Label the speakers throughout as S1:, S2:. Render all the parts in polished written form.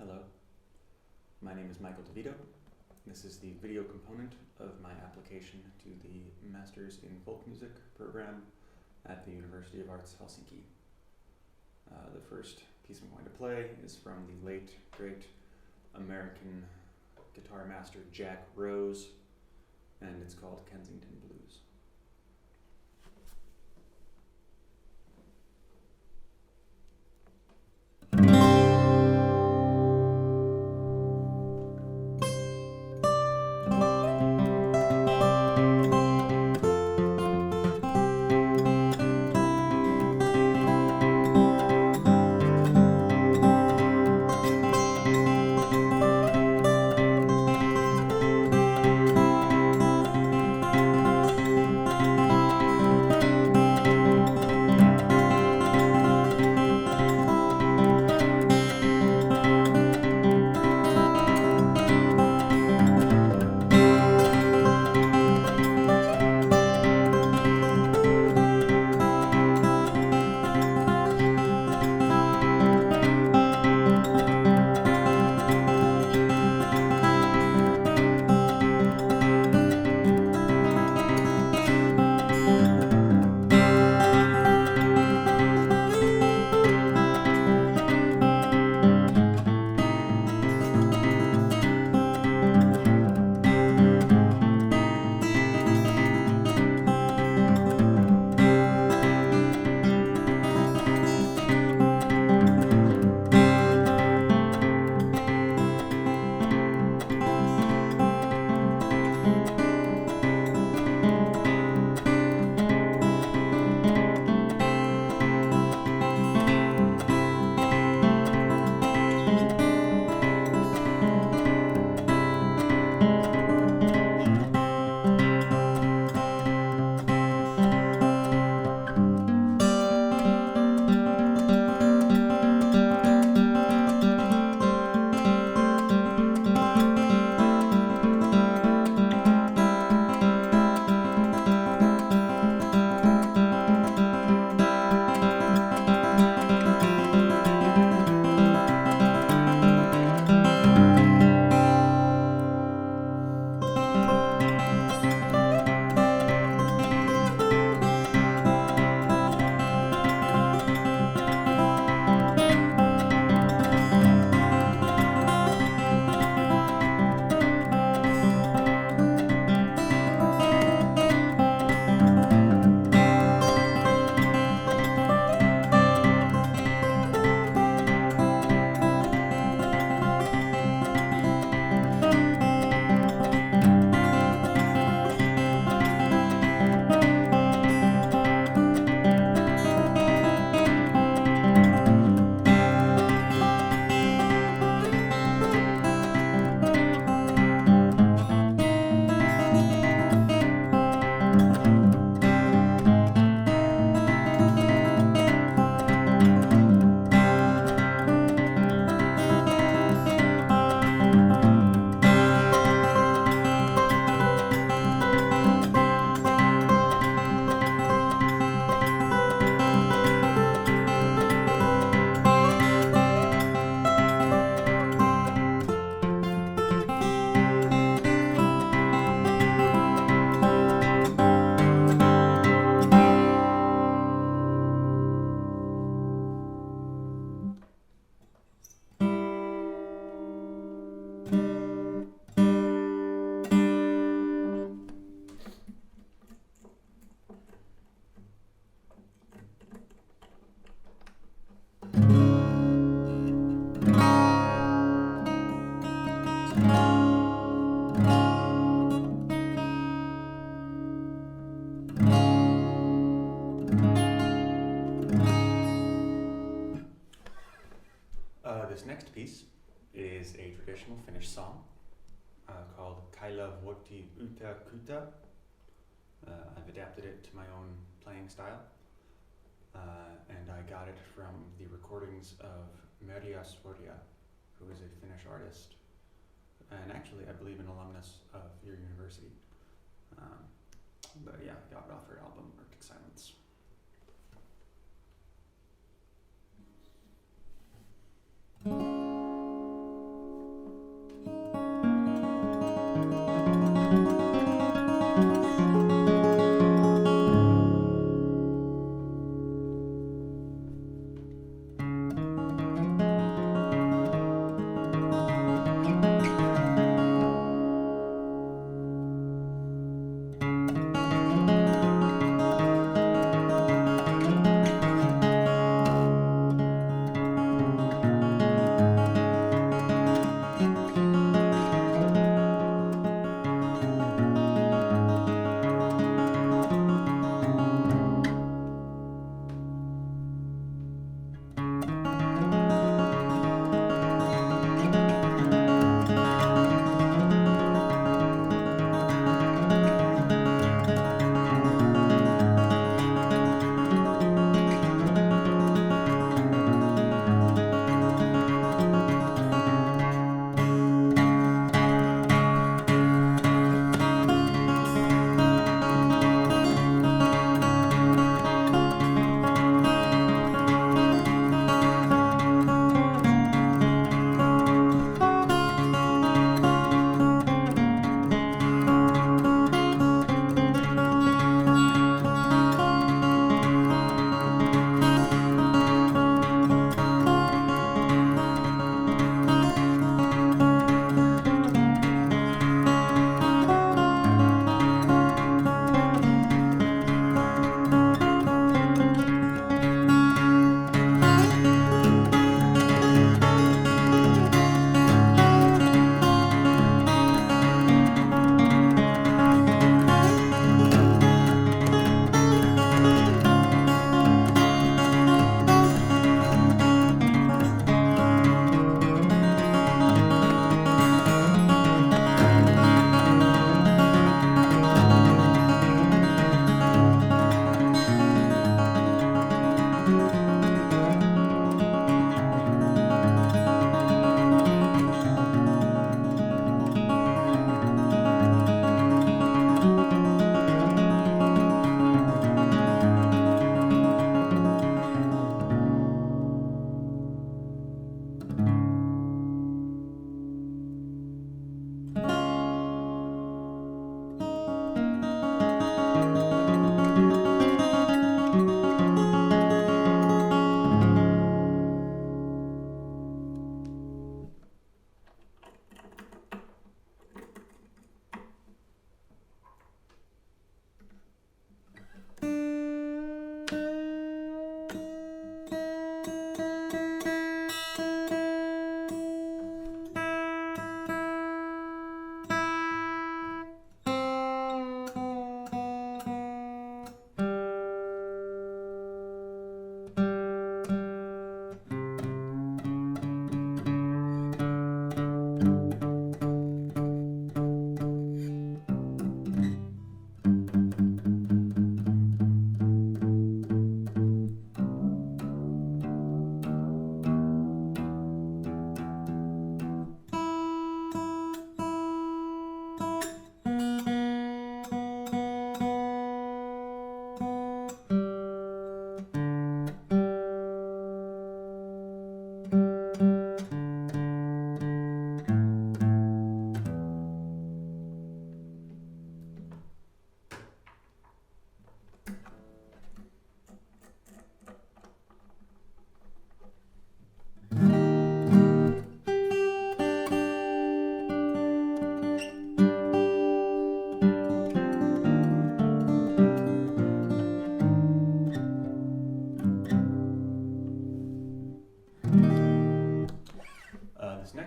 S1: Hello, my name is Michael DeVito. This is the video component of my application to the Masters in Folk Music program at the University of Arts Helsinki. The first piece I'm going to play is from the late, great American guitar master Jack Rose, and it's called Kensington Blues. This next piece is a traditional Finnish song called Kylä, Vuotti, Uutta, Kuuta. I've adapted it to my own playing style, and I got it from the recordings of Merja Svorja, who is a Finnish artist, and actually I believe an alumnus of your university. But yeah, I got it off her album Arctic Silence.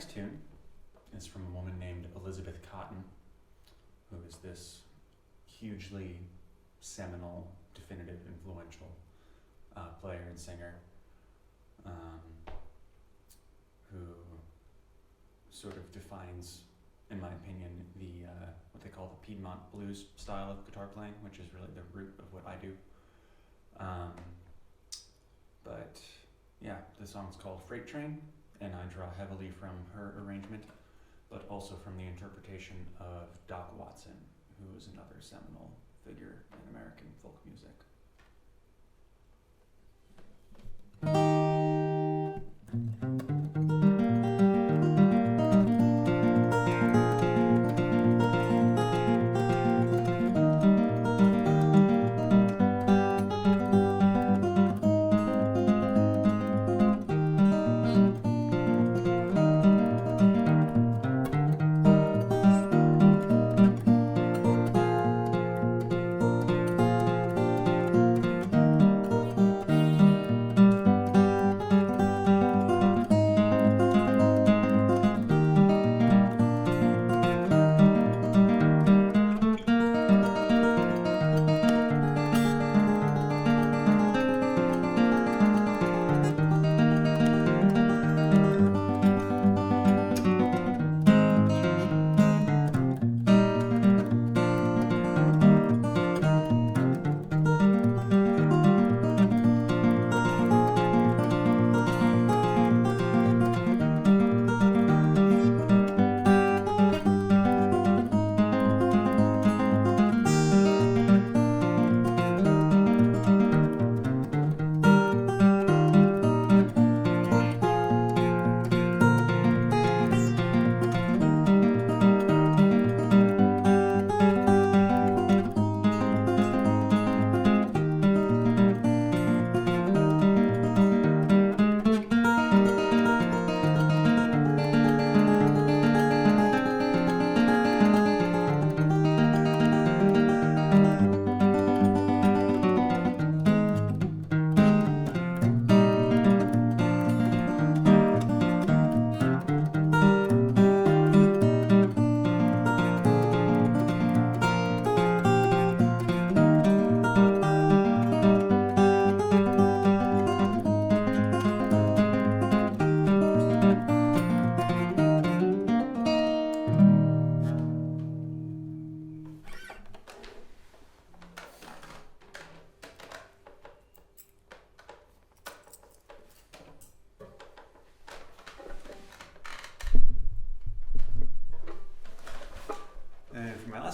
S1: next tune is from a woman named Elizabeth Cotten, who is this hugely seminal, definitive, influential player and singer, who sort of defines, in my opinion, the what they call the Piedmont blues style of guitar playing, which is really the root of what I do. But yeah, the song's called Freight Train, and I draw heavily from her arrangement, but also from the interpretation of Doc Watson, who is another seminal figure in American folk music.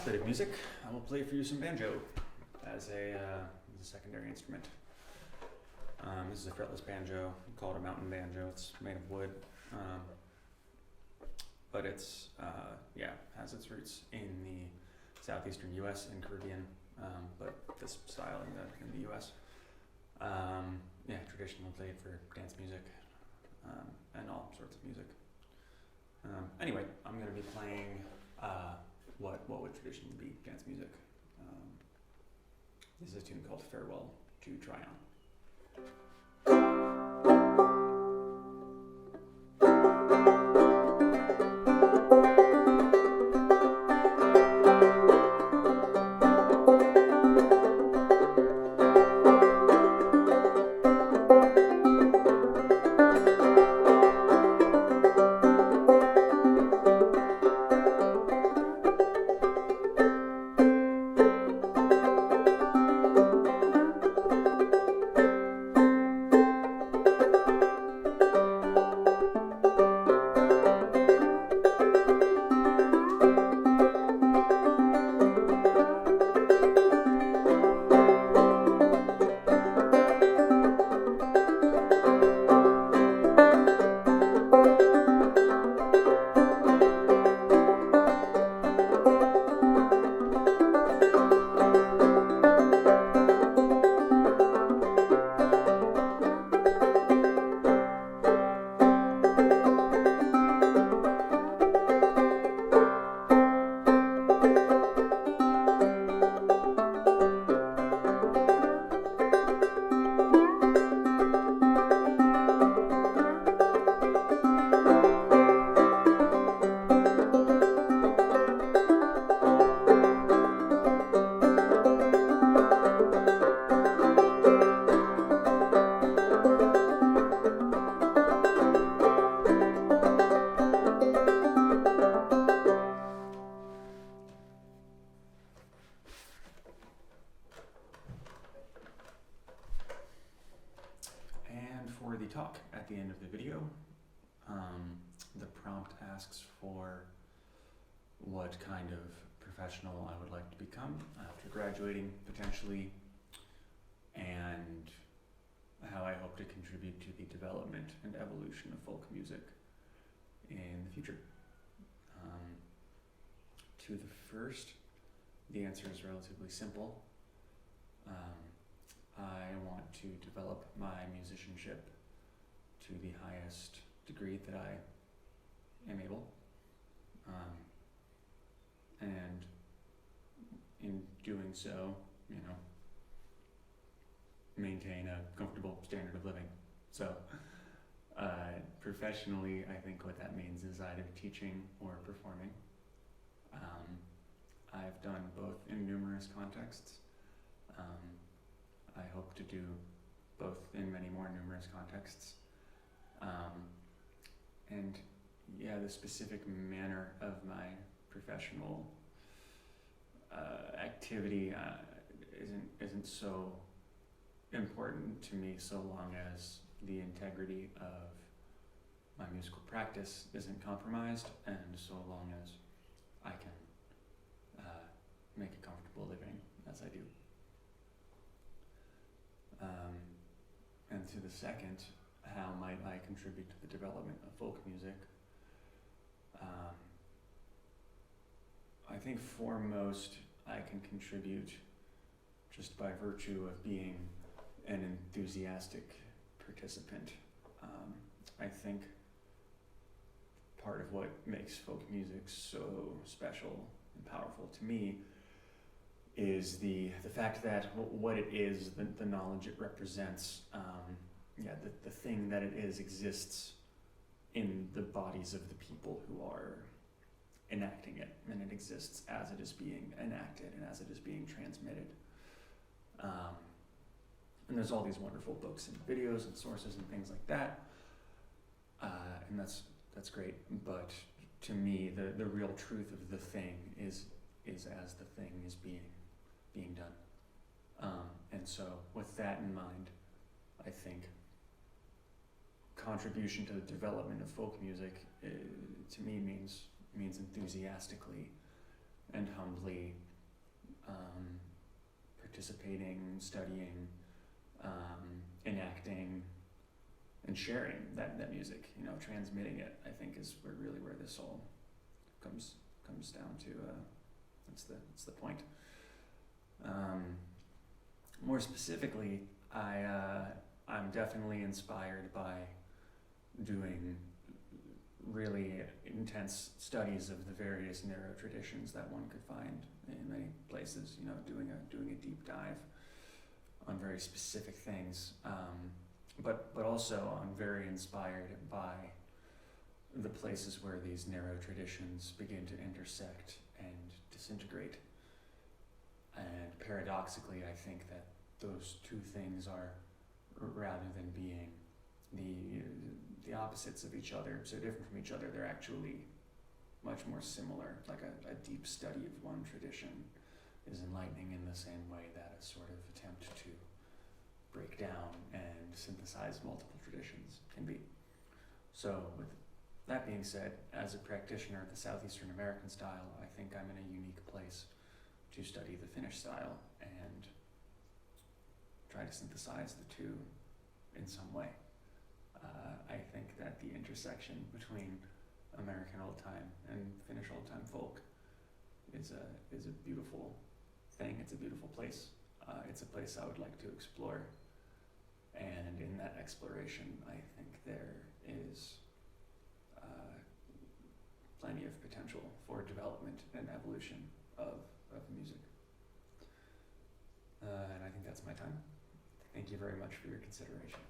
S1: Bit of music, I will play for you some banjo as a secondary instrument. This is a fretless banjo. We call it a mountain banjo. It's made of wood, but it's has its roots in the southeastern U.S. and Caribbean, but this style in the U.S. Traditionally played for dance music and all sorts of music. Anyway, I'm going to be playing what would traditionally be dance music. This is a tune called Farewell to Trion. The prompt asks for what kind of professional I would like to become after graduating, potentially, and how I hope to contribute to the development and evolution of folk music in the future. To the first, the answer is relatively simple. I want to develop my musicianship to the highest degree that I am able. And in doing so, maintain a comfortable standard of living. So, professionally, I think what that means is either teaching or performing. I've done both in numerous contexts. I hope to do both in many more numerous contexts. And yeah, the specific manner of my professional activity isn't so important to me, so long as the integrity of my musical practice isn't compromised, and so long as I can make a comfortable living as I do. And to the second, how might I contribute to the development of folk music? I think foremost I can contribute just by virtue of being an enthusiastic participant. I think part of what makes folk music so special and powerful to me is the fact that what it is, the knowledge it represents, the thing that it is exists in the bodies of the people who are enacting it, and it exists as it is being enacted and as it is being transmitted. And there's all these wonderful books and videos and sources and things like that, and that's great. But to me, the real truth of the thing is as the thing is being done. And so, with that in mind, I think contribution to the development of folk music to me means enthusiastically and humbly participating, studying, enacting, and sharing that music. Transmitting it, I think, is where this all comes down to. That's the point. More specifically, I'm definitely inspired by doing really intense studies of the various narrow traditions that one could find in many places. Doing a deep dive on very specific things, but also I'm very inspired by the places where these narrow traditions begin to intersect and disintegrate. And paradoxically, I think that those two things are, rather than being the opposites of each other, so different from each other, they're actually much more similar. Like a deep study of one tradition is enlightening in the same way that a sort of attempt to break down and synthesize multiple traditions can be. So with that being said, as a practitioner of the Southeastern American style, I think I'm in a unique place to study the Finnish style and try to synthesize the two in some way. I think that the intersection between American old time and Finnish old time folk is a beautiful thing. It's a beautiful place. It's a place I would like to explore, and in that exploration, I think there is plenty of potential for development and evolution of music. And I think that's my time. Thank you very much for your consideration.